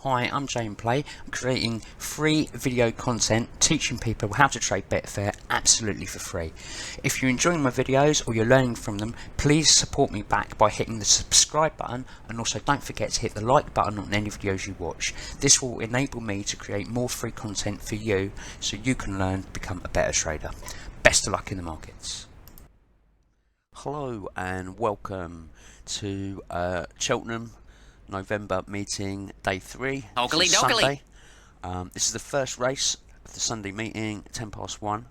Hi, I'm Jayinplaytrader. I'm creating free video content teaching people how to trade Betfair absolutely for free. If you're enjoying my videos or you're learning from them, please support me back by hitting the subscribe button, and also don't forget to hit the like button on any videos you watch. This will enable me to create more free content for you so you can learn to become a better trader. Best of luck in the markets. Hello and welcome to Cheltenham November Meeting Day 3. This is Sunday. This is the first race of the Sunday meeting, 10 past 1.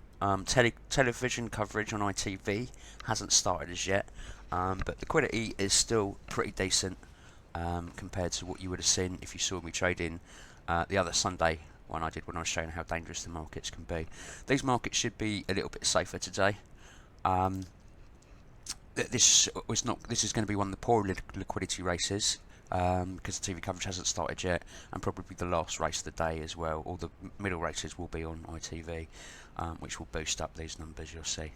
Television coverage on ITV hasn't started as yet, but liquidity is still pretty decent compared to what you would have seen if you saw me trading the other Sunday one I did when I was showing how dangerous the markets can be. These markets should be a little bit safer today. This is going to be one of the poorer liquidity races. Because the TV coverage hasn't started yet, and probably the last race of the day as well. All the middle races will be on ITV, which will boost up these numbers, you'll see.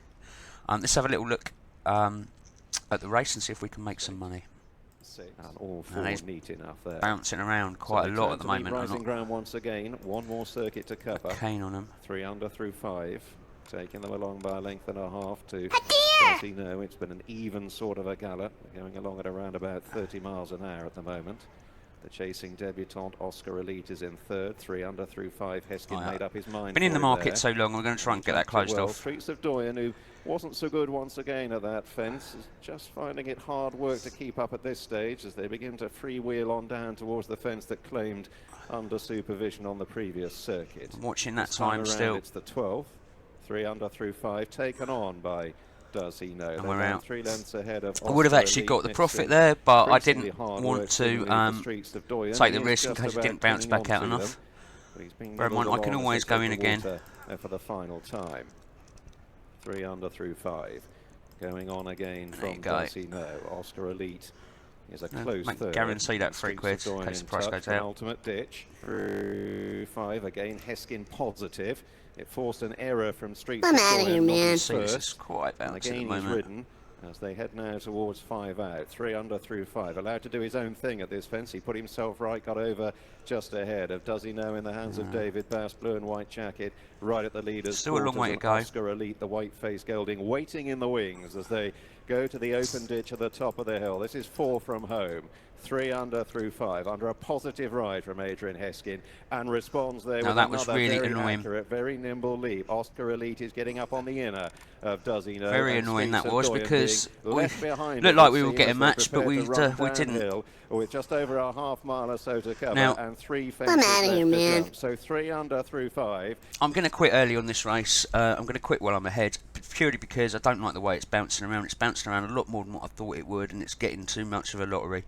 Let's have a little look at the race and see if we can make some money. And all four neat enough there. Bouncing around quite a lot at the moment. Rising ground once again. One more circuit to cover. Keen on them. 3 under through 5. Taking them along by a length and a half to no, it's been an even sort of a gallop, going along at around about 30 miles an hour at the moment. The chasing debutant Oscar Elite is in third. 3 under through 5. Heskin made up his mind. Been in the market there. So long, we're going to try and get that closed off. Streets of Doyen, who wasn't so good once again at that fence, is just finding it hard work to keep up at this stage as they begin to freewheel on down towards the fence that claimed under supervision on the previous circuit. I'm watching that time still. It's the 12th. 3 under through 5, taken on by Does He Know. And we're out. 3 lengths ahead of I would have actually got the profit there, but I didn't want to take the risk in case it didn't bounce back out enough. Bear in mind, I can always go in again. For the final time. 3 under through 5. Going on again from Does He Know. Oscar Elite is a close third. Guarantee that £3 in case the price goes out. Ultimate ditch through 5 again. Heskin positive. It forced an error from Streets of Doyen, man. This is quite balanced at the moment. Ridden as they head now towards 5 out. 3 under through 5. Allowed to do his own thing at this fence. He put himself right, got over just ahead of Does He Know in the hands of David Bass, blue and white jacket, right at the leaders. Still a long way to go. Oscar Elite, the white-faced gelding, waiting in the wings as they go to the open ditch at the top of the hill. This is 4 from home. 3 under through 5, under a positive ride from Adrian Heskin, and responds there with that was really very annoying. Accurate, very nimble leap. Oscar Elite is getting up on the inner of Does He Know. Very annoying that was, because we looked like we were getting matched, but we didn't. With just over a half mile or so to cover, now, and 3 fences left to jump. So 3 under through 5. I'm going to quit early on this race. I'm going to quit while I'm ahead, purely because I don't like the way it's bouncing around. It's bouncing around a lot more than what I thought it would, and it's getting too much of a lottery,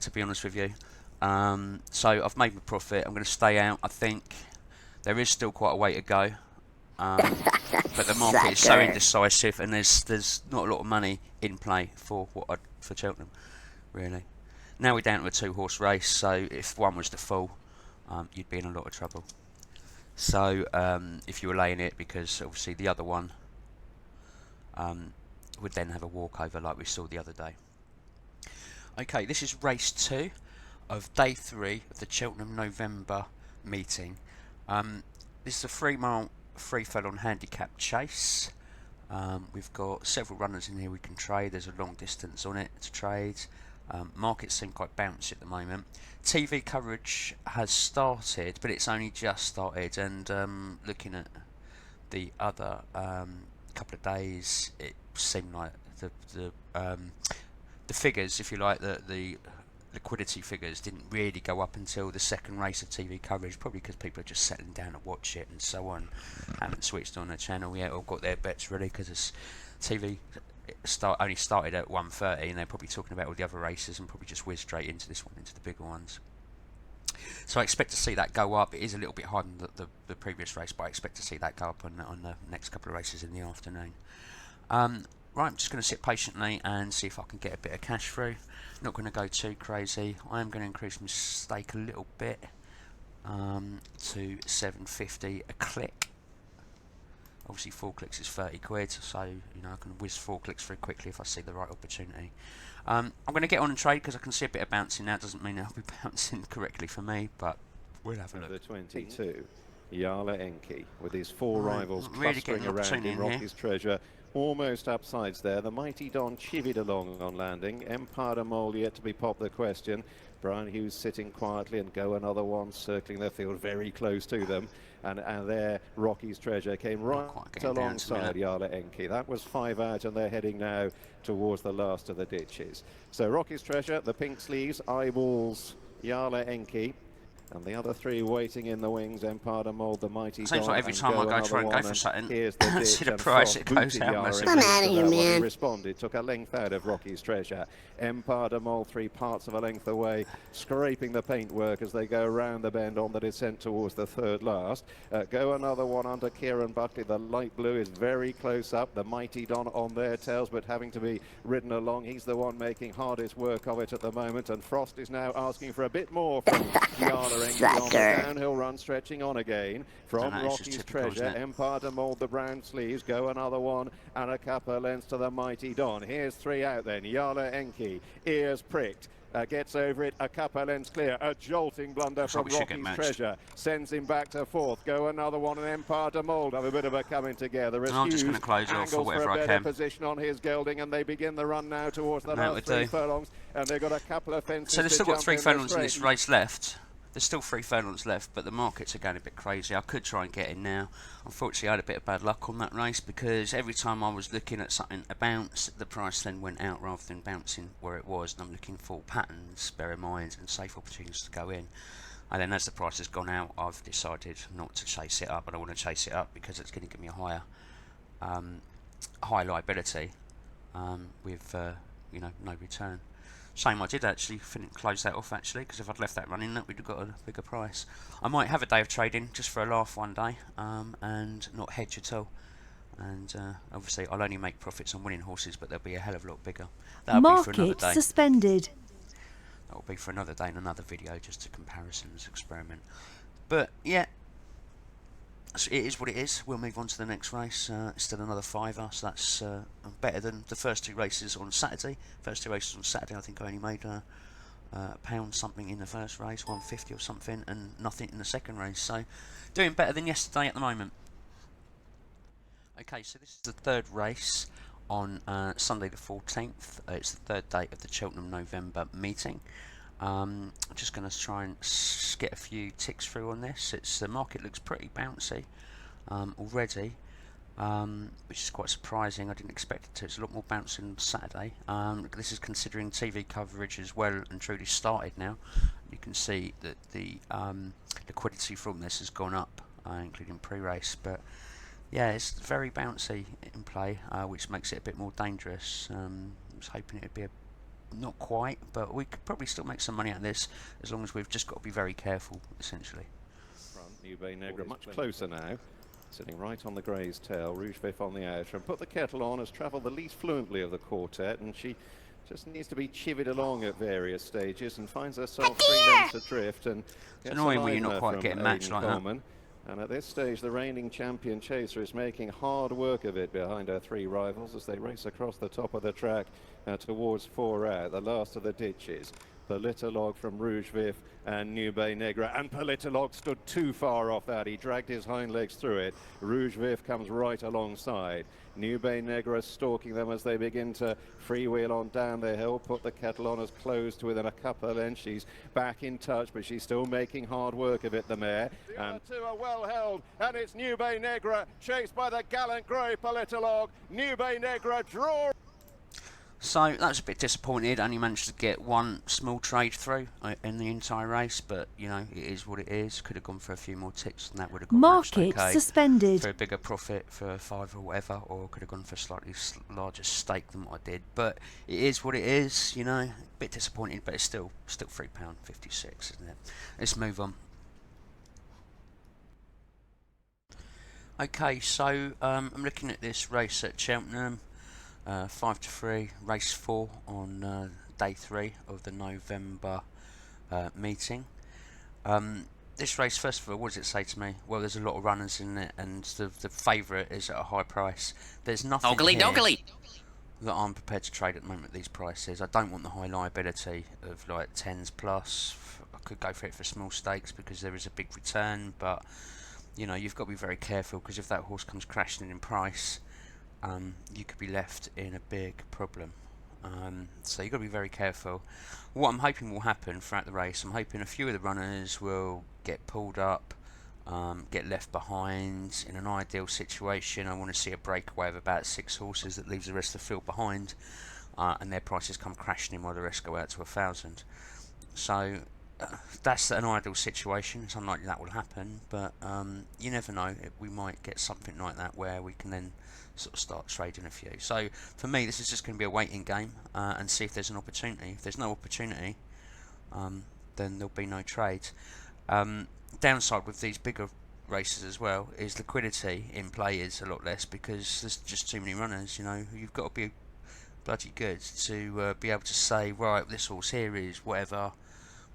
to be honest with you. So I've made my profit. I'm going to stay out. I think there is still quite a way to go, but the market is so indecisive, and there's not a lot of money in play for for Cheltenham, really. Now we're down to a 2-horse race, so if one was to fall, you'd be in a lot of trouble. So if you were laying it, because obviously the other one would then have a walkover like we saw the other day. Okay, this is race 2 of day 3 of the Cheltenham November Meeting. This is a 3-mile free fell-on handicap chase. We've got several runners in here we can trade. There's a long distance on it to trade. Markets seem quite bouncy at the moment. TV coverage has started, but it's only just started, and looking at the other couple of days, it seemed like the figures, if you like, the liquidity figures didn't really go up until the second race of TV coverage, probably because people are just settling down to watch it and so on, haven't switched on the channel yet or got their bets ready, because it's TV only started at 1:30, and they're probably talking about all the other races and probably just whiz straight into this one, into the bigger ones. So I expect to see that go up. It is a little bit higher than the previous race, but I expect to see that go up on the next couple of races in the afternoon. Right, I'm just going to sit patiently and see if I can get a bit of cash through. Not going to go too crazy. I am going to increase my stake a little bit to 750 a click. Obviously 4 clicks is 30 quid, so you know I can whiz 4 clicks very quickly if I see the right opportunity. I'm going to get on and trade because I can see a bit of bouncing now. It doesn't mean it'll be bouncing correctly for me, but We'll have a of the look. 22. Jarle Enki with his four Right, rivals really clustering getting an around opportunity him. in here. Rocky's Treasure almost upsides there. The Mighty Don chivied along on landing. Empire de Mole yet to be popped the question. Brian Hughes sitting quietly, and Go Another One circling their field very close to them. And there, Rocky's Treasure came right alongside Jarle Enki. That was 5 out, and they're heading now towards the last of the ditches. So Rocky's Treasure, the pink sleeves, eyeballs Jarle Enki. And the other three waiting in the wings, Empire de Mole, the Mighty Don. Seems like every time I go try and go for something, here's the ditch, see the and price, Frost it goes booted out Jarle massively. Enki Come out of to here, that one. He man. responded, took a length out of Rocky's Treasure. Empire de Mole 3/4 of a length away, scraping the paintwork as they go around the bend on the descent towards the third last. Go Another One under Kieran Buckley. The light blue is very close up. The Mighty Don on their tails, but having to be ridden along. He's the one making hardest work of it at the moment, and Frost is now asking for a bit more from Jarle Enki on the downhill run, stretching on again from Rocky's Treasure. Empire de Mole, the brown sleeves. Go Another One, and a couple of lengths to the Mighty Don. Here's 3 out then. Jarle Enki, ears pricked. Gets over it, a couple lengths clear. A jolting blunder from Rocky's Treasure sends him back to 4th. Go Another One, and Empire de Mole have a bit of a coming together. I'm just going to close off for whatever I can. Position on his gelding, and they begin the run now towards the last 3 furlongs, and they've got a couple of fences. So they've still got 3 furlongs in this race left. There's still 3 furlongs left, but the markets are going a bit crazy. I could try and get in now. Unfortunately, I had a bit of bad luck on that race, because every time I was looking at something a bounce, the price then went out rather than bouncing where it was. And I'm looking for patterns, bear in mind, and safe opportunities to go in. And then as the price has gone out, I've decided not to chase it up. I don't want to chase it up because it's going to give me a higher liability with you know, no return. Shame I did actually close that off, actually, because if I'd left that running, that would have got a bigger price. I might have a day of trading just for a laugh one day, and not hedge at all. And obviously I'll only make profits on winning horses, but they'll be a hell of a lot bigger. That'll be for another day. Suspended. That'll be for another day in another video, just a comparisons experiment. But yeah, it is what it is. We'll move on to the next race. It's still another fiver, so that's better than the first 2 races on Saturday. First 2 races on Saturday, I think I only made a pound something in the first race, 150 or something, and nothing in the second race. So doing better than yesterday at the moment. Okay, so this is the 3rd race on Sunday the 14th. It's the 3rd day of the Cheltenham November Meeting. I'm just going to try and get a few ticks through on this. The market looks pretty bouncy already, which is quite surprising. I didn't expect it to. It's a lot more bouncy than Saturday. This is considering TV coverage as well and truly started now. You can see that the liquidity from this has gone up, including pre-race. But yeah, it's very bouncy in play, which makes it a bit more dangerous. I was hoping it would be not quite, but we could probably still make some money out of this, as long as we've just got to be very careful, essentially. Front, New Bay Negra much closer now, sitting right on the grey's tail. Rouge Vif on the outer, and Put the Kettle On has travelled the least fluently of the quartet, and she just needs to be chivied along at various stages and finds herself 3 lengths adrift. And it's annoying when you're not quite getting matched like that. And at this stage, the reigning champion chaser is making hard work of it behind her 3 rivals as they race across the top of the track towards 4 out, the last of the ditches. Politolog from Rouge Vif and New Bay Negra, and Politolog stood too far off that. He dragged his hind legs through it. Rouge Vif comes right alongside. New Bay Negra stalking them as they begin to freewheel on down the hill. Put the Kettle On as close to within a couple of lengths. She's back in touch, but she's still making hard work of it, the mare. The other 2 are well held, and it's New Bay Negra chased by the gallant grey Politolog. New Bay Negra draw. So that was a bit disappointed. Only managed to get 1 small trade through in the entire race, but you know, it is what it is. Could have gone for a few more ticks, and that would have got market okay suspended for a bigger profit for 5 or whatever, or could have gone for a slightly larger stake than what I did. But it is what it is. You know, a bit disappointed, but it's still £3.56, isn't it? Let's move on. Okay, so I'm looking at this race at Cheltenham. 5 to 3, race 4 on day 3 of the November meeting. This race, first of all, what does it say to me? Well, there's a lot of runners in it, and the favourite is at a high price. There's nothing here that I'm prepared to trade at the moment at these prices. I don't want the high liability of like 10s plus. I could go for it for small stakes because there is a big return, but you know, you've got to be very careful, because if that horse comes crashing in price, you could be left in a big problem. So you've got to be very careful. What I'm hoping will happen throughout the race, I'm hoping a few of the runners will get pulled up, get left behind. In an ideal situation, I want to see a breakaway of about 6 horses that leaves the rest of the field behind, and their prices come crashing in while the rest go out to 1,000. So that's an ideal situation. It's unlikely that will happen, but you never know. We might get something like that where we can then sort of start trading a few. So for me, this is just going to be a waiting game, and see if there's an opportunity. If there's no opportunity, then there'll be no trades. Downside with these bigger races as well is liquidity in play is a lot less, because there's just too many runners. You know, you've got to be bloody good to be able to say, right, this horse here is whatever.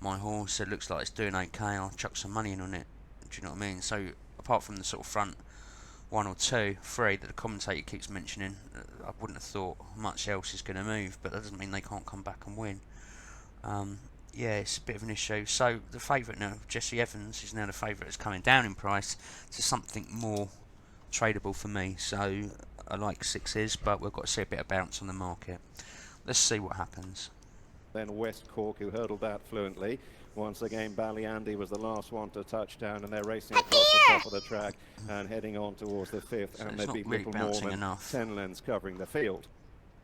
My horse, it looks like it's doing okay, I'll chuck some money in on it. Do you know what I mean? So apart from the sort of front 1 or 2, 3 that the commentator keeps mentioning, I wouldn't have thought much else is going to move, but that doesn't mean they can't come back and win. Yeah, it's a bit of an issue. So the favourite now, Jesse Evans, is now the favourite. It's coming down in price to something more tradable for me. So I like 6s, but we've got to see a bit of bounce on the market. Let's see what happens. Then West Cork, who hurdled out fluently. Once again, Ballyandy was the last one to touch down, and they're racing across the top of the track and heading on towards the 5th. So and it's there'd be not really little more bouncing than enough. 10 lengths covering the field.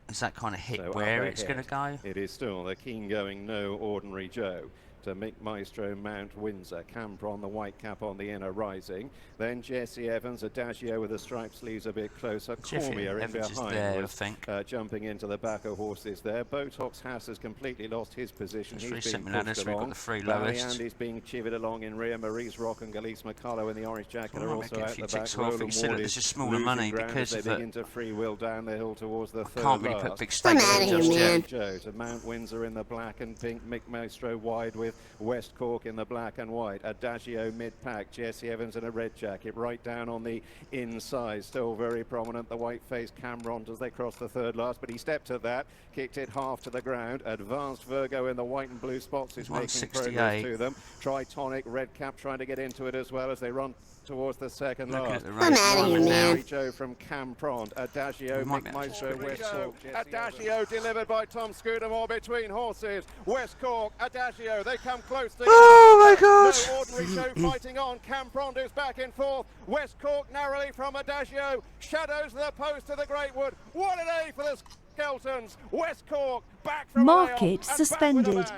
Is that kind of hit So where up it's going to go? It is still the keen going, no ordinary Joe. To Mick Maestro, Mount Windsor. Campron, the white cap on the inner, rising. Then Jesse Evans, Adagio with the striped sleeves a bit closer. Cormier in Evans behind, is there, was, I think. jumping into the back of horses there. Botox Haas has completely lost his position. It's He's really being simple like pushed this. We've along. got the 3 lowest. Ballyandy's being chivied along in rear. Maurice Rock and Galise McCullough in the orange jacket Well, are I also get a out few the back. ticks off. You see that there's just smaller money because they of begin it. to free wheel down the hill towards the third Can't really put last. big stakes Come in out of just here, man. yet. Joe to Mount Windsor in the black and pink, Mick Maestro wide with West Cork in the black and white, Adagio mid-pack, Jesse Evans in a red jacket, right down on the inside, still very prominent, the white-faced Cameron as they cross the third last, but he stepped at that, kicked it half to the ground. Advanced Virgo in the white and blue spots is making progress to them. Tritonic, red cap trying to get into it as well as they run towards the second last. Come out of here, man. Joe from Campron, Adagio, Might Mick be Maestro, West Cork. Adagio delivered by Tom Scudamore between horses. West Cork, Adagio, they come close together. Oh my God! No ordinary Joe fighting on. Campron is back and forth. West Cork narrowly from Adagio. Shadows the post to the Great Wood. What a day for the Skeltons. West Cork back from Market suspended.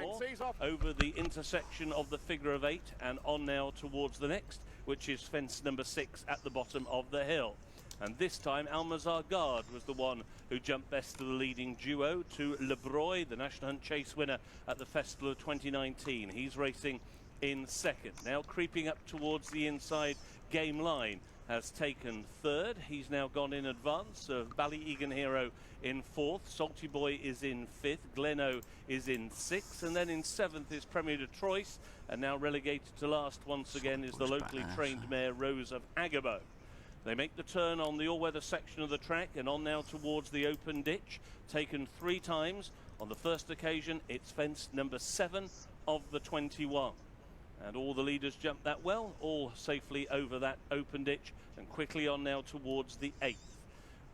Over the intersection of the figure of 8 and on now towards the next, which is fence number 6 at the bottom of the hill. And this time Almazar Guard was the one who jumped best to the leading duo to Le Broy, the National Hunt Chase winner at the Festival of 2019. He's racing in second. Now creeping up towards the inside game line, has taken third. He's now gone in advance of Ballyegan Hero in 4th. Salty Boy is in 5th. Gleno is in 6th. And then in 7th is Premier de Troyes. And now relegated to last once again is the locally trained mare Rose of Agabo. They make the turn on the all-weather section of the track and on now towards the open ditch. Taken 3 times. On the first occasion, it's fence number 7 of the 21. And all the leaders jumped that well, all safely over that open ditch and quickly on now towards the 8th.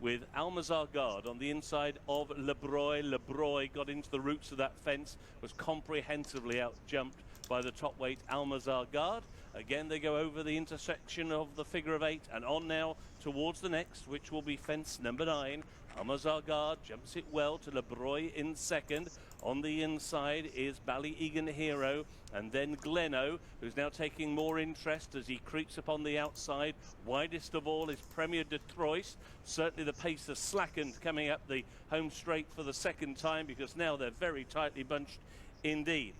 With Almazar Guard on the inside of Le Broy. Le Broy got into the roots of that fence, was comprehensively out-jumped by the top weight Almazar Guard. Again, they go over the intersection of the figure of 8 and on now towards the next, which will be fence number 9. Almazar Guard jumps it well to Le Broy in second. On the inside is Ballyegan Hero and then Gleno, who's now taking more interest as he creeps upon the outside. Widest of all is Premier de Troyes. Certainly the pace has slackened coming up the home straight for the second time because now they're very tightly bunched indeed.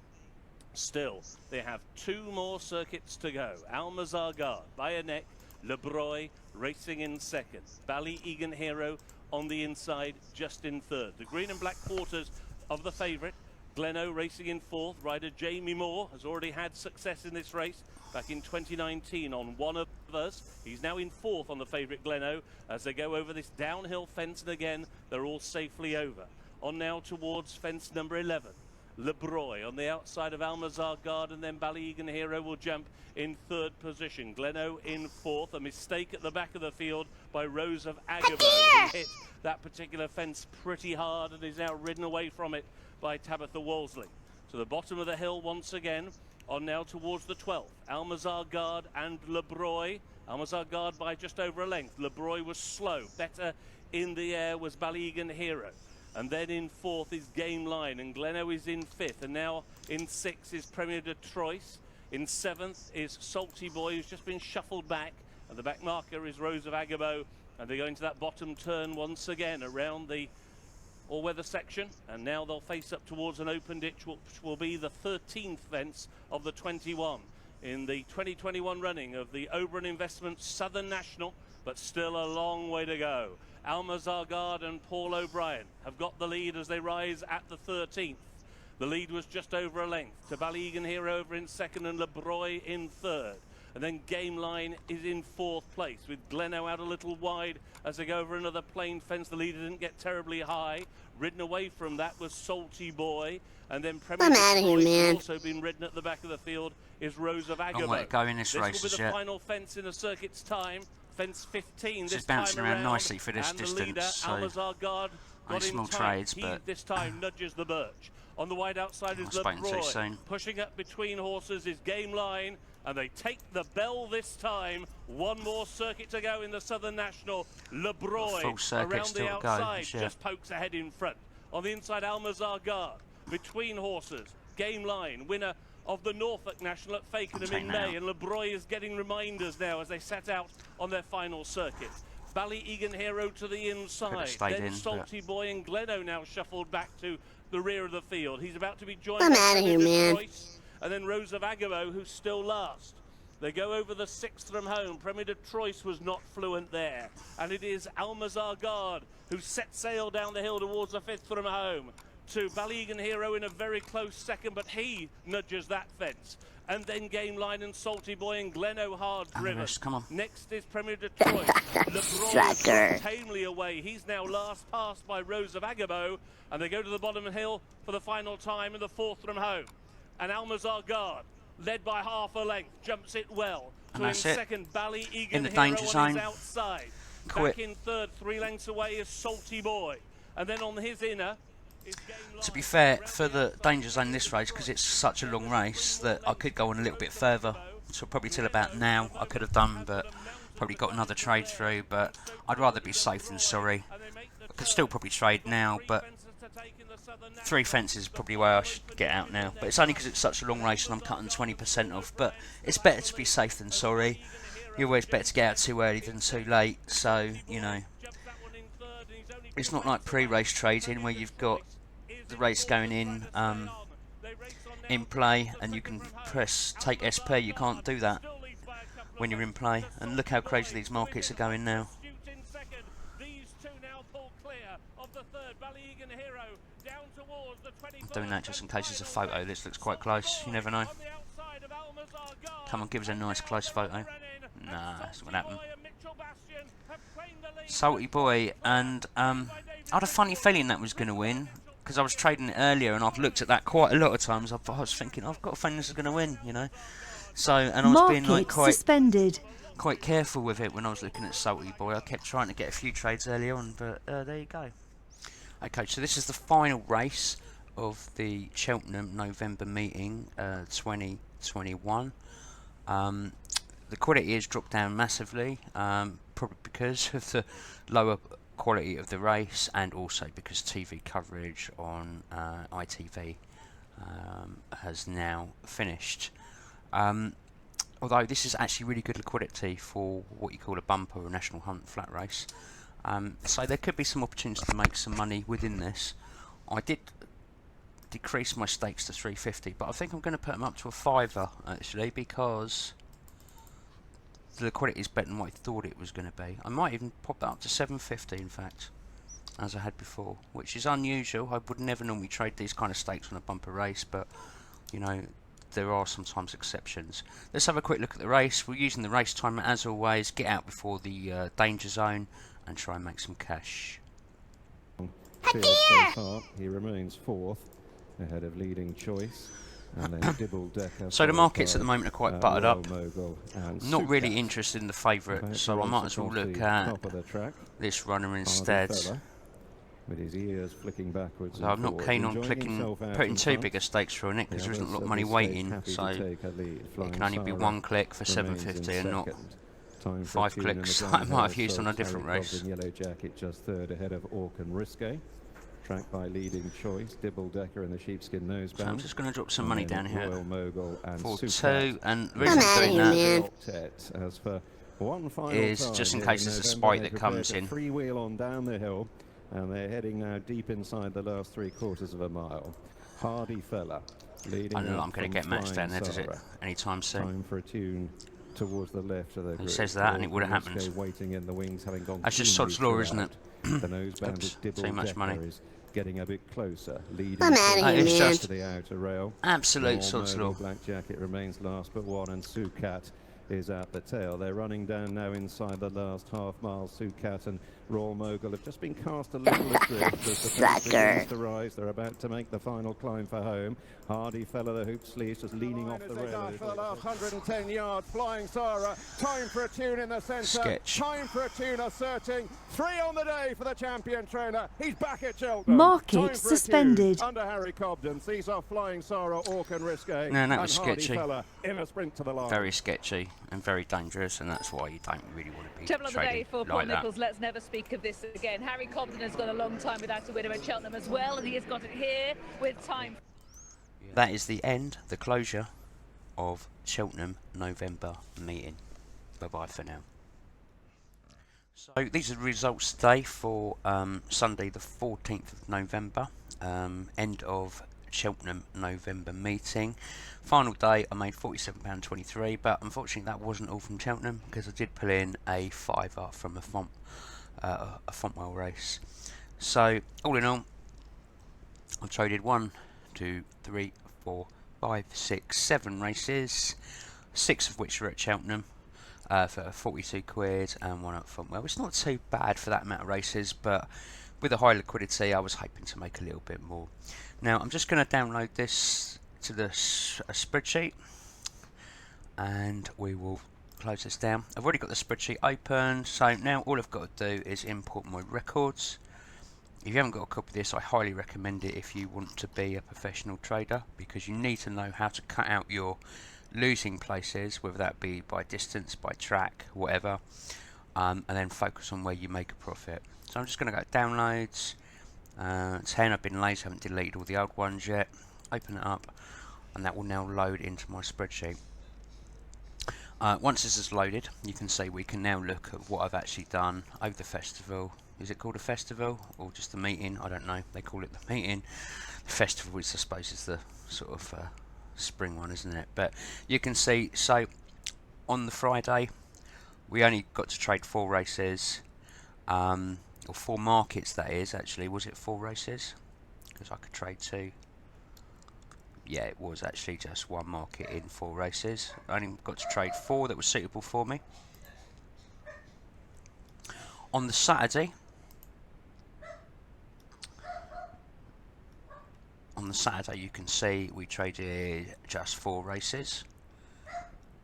Still, they have 2 more circuits to go. Almazar Guard by a neck, Le Broy racing in second. Ballyegan Hero on the inside, just in third. The green and black quarters of the favourite. Gleno racing in 4th. Rider Jamie Moore has already had success in this race back in 2019 on One of Us. He's now in 4th on the favourite Gleno as they go over this downhill fence, and again they're all safely over. On now towards fence number 11. Lebroy on the outside of Almazar Guard, and then Ballyegan Hero will jump in third position. Gleno in fourth. A mistake at the back of the field by Rose of Agabo, who hit that particular fence pretty hard and is now ridden away from it by Tabitha Wolseley. To the bottom of the hill once again, on now towards the 12th. Almazar Guard and Lebroy. Almazar Guard by just over a length. Lebroy was slow. Better in the air was Ballyegan Hero. And then in fourth is Game Line, and Gleno is in fifth. And now in sixth is Premier de Troyes. In seventh is Salty Boy, who's just been shuffled back. And the back marker is Rose of Agabo. And they're going to that bottom turn once again around the all-weather section. And now they'll face up towards an open ditch, which will be the 13th fence of the 21 in the 2021 running of the Oberon Investments Southern National, but still a long way to go. Almazar Guard and Paul O'Brien have got the lead as they rise at the 13th. The lead was just over a length to Ballyegan Hero over in second and Lebroy in third. And then Game Line is in fourth place with Gleno out a little wide as they go over another plain fence. The leader didn't get terribly high. Ridden away from that was Salty Boy. And then Premier I'm outta here, man. also been ridden at the back of the field is Rose of Agabo. Long way to go in this race will be as the yet. final fence in a circuit's time. Fence 15 This this is bouncing time around nicely for this and distance, the leader, so Almazar Guard, got small in tight. trades, He but this time nudges the birch. On the wide outside is I'll spite too Lebroy. soon. Pushing up between horses is Game Line, and they take the bell this time. One more circuit to go in the Southern National. Lebroy Full circuit around still the to go, outside yeah. just pokes ahead in front. On the inside, Almazar Guard. Between horses, Game Line, winner of the Norfolk National at Fakenham in May, and Lebroy is getting reminders now as they set out on their final circuit. Ballyegan Hero to the inside, then Salty Boy and Gleno now shuffled back to the rear of the field. He's about to be joined I'm by outta here, Premier man. Troyes, and then Rose of Agabo, who's still last. They go over the sixth from home. Premier de Troyes was not fluent there. And it is Almazar Guard who set sail down the hill towards the fifth from home. To Ballyegan Hero in a very close second, but he nudges that fence. And then Game Line and Salty Boy and Gleno hard driven. Come on. Next is Premier de Troyes. Sucker. Lebroy tamely away. He's now last passed by Rose of Agabo. And they go to the bottom of the hill for the final time in the fourth from home. And Almazar Guard, led by half a length, jumps it well. And So that's in it. second, Ballyegan In the Hero danger on zone. his outside. Quit. Back in third, 3 lengths away is Salty Boy. And then on his inner is Game Line. To be fair, for the danger zone in this race, because it's such a long race, that I could go on a little bit further. So probably till about now I could have done, but probably got another trade through. But I'd rather be safe than sorry. I could still probably trade now, but 3 fences is probably where I should get out now. But it's only because it's such a long race and I'm cutting 20% off. But it's better to be safe than sorry. You're always better to get out too early than too late. So, you know, it's not like pre-race trading where you've got the race going in play and you can press take SP. You can't do that when you're in play. And look how crazy these markets are going now. I'm doing that just in case it's a photo. This looks quite close. You never know. Come on, give us a nice close photo. Nah, that's not gonna happen. Salty Boy, and I had a funny feeling that was going to win because I was trading it earlier and I've looked at that quite a lot of times. I was thinking, I've got a feeling this is going to win, you know. So, and I was being like quite careful with it when I was looking at Salty Boy. I kept trying to get a few trades earlier on, but there you go. Okay, so this is the final race of the Cheltenham November Meeting 2021. The quality has dropped down massively, probably because of the lower quality of the race and also because TV coverage on ITV has now finished. Although this is actually really good liquidity for what you call a bumper or a national hunt flat race. So there could be some opportunity to make some money within this. I did decrease my stakes to 350, but I think I'm going to put them up to a £5 actually, because the liquidity is better than what I thought it was going to be. I might even pop that up to 750 in fact, as I had before, which is unusual. I would never normally trade these kind of stakes on a bumper race, but you know, there are sometimes exceptions. Let's have a quick look at the race. We're using the race timer as always. Get out before the danger zone and try and make some cash. Field so far, he remains fourth. ahead of Leading Choice. And then Dibble Decker. So the markets at the moment are quite buttered up. Mogul and Not really Sukat. interested in the favourite, so I might as well look at top of the track. this runner Hardy instead. fella, with his ears flicking backwards So and I'm not forwards, keen on enjoying himself out putting in too front. big a stakes for Nick because The there isn't a lot of others money at this waiting, stage happy so to take a lead. it Flying can only be Sarah one click for remains in 750 and not second. Time for 5 a tune in the clicks gun I might have here, used on a so different Harry race. Cobbs in yellow jacket just third ahead of Orc and Risque. Tracked by Leading Choice, Dibble Decker and the Sheepskin Noseband. So I'm just going to drop some money down here Royal Mogul and for Sukat. 2, and the Come reason on, I'm doing you that man. Octet. As for one final is time just in here case there's a November, spike they that prepare comes to in. freewheel on down the hill, and they're heading now deep inside the last 3/4 of a mile. Hardy fella leading. I don't know up I'm going from to get matched down Flying there, does it? Sarah. Anytime soon. Time for a tune towards the left of the group. says that, and it would have Orc and happened. Risque waiting in the wings, having gone That's just cleanly sod's law, isn't it? throughout. The noseband Oops, of Dibble too much Decker money. is getting a bit closer, leading I'm outta here, close man. to the outer rail. Absolute Royal sod's Mogul law. Black Jacket remains last but one, and Sukat is at the tail. They're running down now inside the last half mile. Sukat and Royal Mogul have just been cast a little adrift as the pace begins to rise. They're about to make the final climb for home. Hardy fella, the hoop sleeves, just leaning off the rail. For the last 110 yards, Flying Sarah. Time for a tune in the centre. Sketch. Time for a tune asserting. 3 on the day for the champion trainer. He's back at Cheltenham. Market Time for a tune suspended. under Harry Cobden. Sees off Flying Sarah, Orc and Risque. No, that and was Hardy sketchy. fella in a sprint to the line. Very sketchy and very dangerous, and that's why you don't really want to be Trouble of the day trading for Paul like that. Nicholls. Let's never speak of this again. Harry Cobden has gone a long time without a winner at Cheltenham as well, and he has got it here with time. That is the end, the closure of Cheltenham November Meeting. Bye-bye for now. So these are the results today for Sunday the 14th of November, end of Cheltenham November Meeting. Final day I made £47.23, but unfortunately that wasn't all from Cheltenham because I did pull in a fiver from a Fontwell race. So all in all I traded 1, 2, 3, 4, 5, 6, 7 races, 6 of which were at Cheltenham for 42 quid and 1 at Fontwell. It's not too bad for that amount of races, but with a high liquidity I was hoping to make a little bit more. Now I'm just going to download this to the spreadsheet and we will close this down. I've already got the spreadsheet open, so now all I've got to do is import my records. If you haven't got a copy of this, I highly recommend it if you want to be a professional trader, because you need to know how to cut out your losing places, whether that be by distance, by track, whatever, and then focus on where you make a profit. So I'm just going to go downloads, 10, I've been lazy, I haven't deleted all the old ones yet. Open it up and that will now load into my spreadsheet. Once this is loaded, you can see we can now look at what I've actually done over the festival. Is it called a festival or just a meeting? I don't know. They call it the meeting. The festival, which I suppose is the sort of spring one, isn't it? But you can see, so on the Friday, we only got to trade 4 races, or 4 markets, that is, actually. Was it 4 races? Because I could trade 2. Yeah, it was actually just 1 market in 4 races. I only got to trade 4 that was suitable for me. On the Saturday, you can see we traded just 4 races.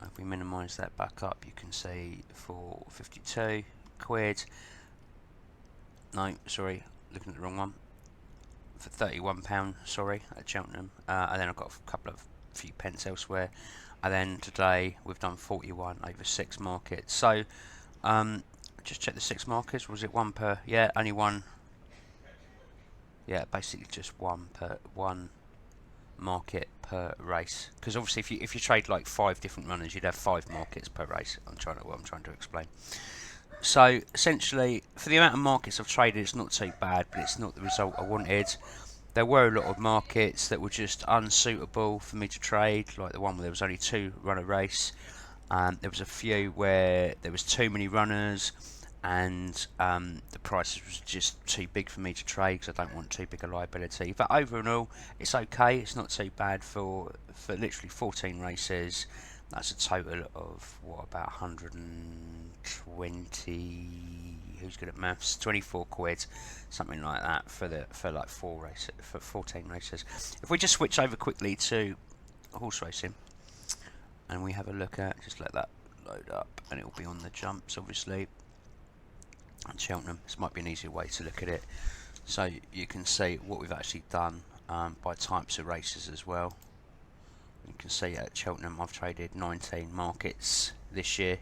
If we minimise that back up, you can see for 52 quid. No, sorry, looking at the wrong one. For £31, sorry, at Cheltenham. And then I've got a few pence elsewhere. And then today we've done 41 over 6 markets. So just check the 6 markets. Was it 1 per? Yeah, only 1. Yeah, basically just 1 market per race. Because obviously, if you trade like 5 different runners, you'd have 5 markets per race. What I'm trying to explain. So essentially, for the amount of markets I've traded, it's not too bad, but it's not the result I wanted. There were a lot of markets that were just unsuitable for me to trade, like the one where there was only 2 runner race. There was a few where there was too many runners, and the prices was just too big for me to trade because I don't want too big a liability. But overall, it's okay. It's not too bad for literally 14 races. That's a total of what, about 120, who's good at maths, 24 quid, something like that for like 14 races. If we just switch over quickly to horse racing, and we have a look at, just let that load up, and it will be on the jumps, obviously. And Cheltenham, this might be an easier way to look at it, so you can see what we've actually done by types of races as well. You can see at Cheltenham I've traded 19 markets this year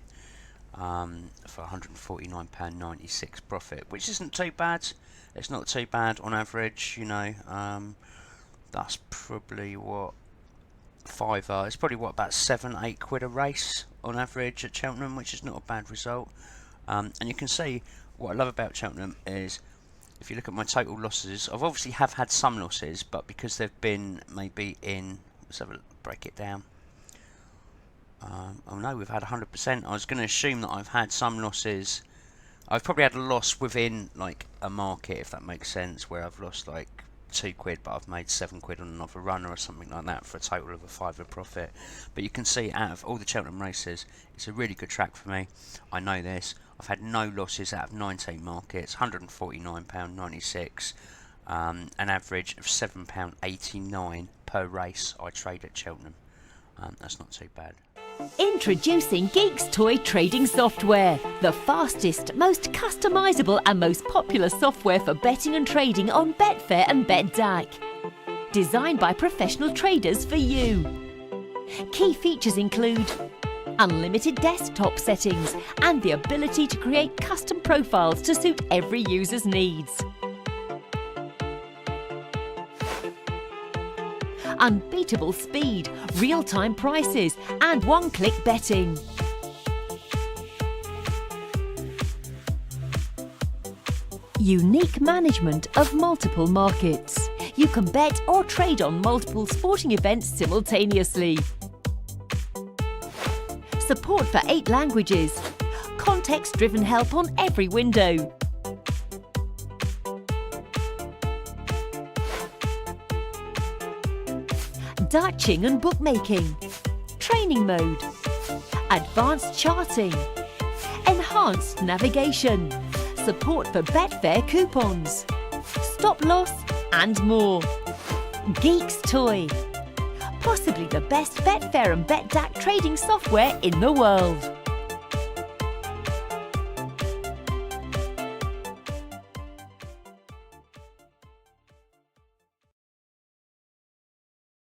for £149.96 profit, which isn't too bad. It's not too bad on average, you know. That's probably what it's probably what, about 7-8 quid a race on average at Cheltenham, which is not a bad result. And you can see what I love about Cheltenham is, if you look at my total losses, I've obviously have had some losses, but because they've been maybe in, let's have a break it down. Oh no, we've had 100%. I was going to assume that I've had some losses. I've probably had a loss within like a market, if that makes sense, where I've lost like 2 quid, but I've made 7 quid on another runner or something like that, for a total of a £5 profit. But you can see, out of all the Cheltenham races, it's a really good track for me. I know this. I've had no losses out of 19 markets, £149.96, an average of £7.89 per race I trade at Cheltenham. That's not too bad. Introducing Geeks Toy trading software, the fastest, most customisable and most popular software for betting and trading on Betfair and BetDAC. Designed by professional traders for you. Key features include unlimited desktop settings and the ability to create custom profiles to suit every user's needs. Unbeatable speed, real-time prices and one-click betting. Unique management of multiple markets. You can bet or trade on multiple sporting events simultaneously. Support for 8 languages. Context-driven help on every window. Dutching and bookmaking, training mode, advanced charting, enhanced navigation, support for Betfair coupons, stop loss and more. Geeks Toy, possibly the best Betfair and BetDAC trading software in the world.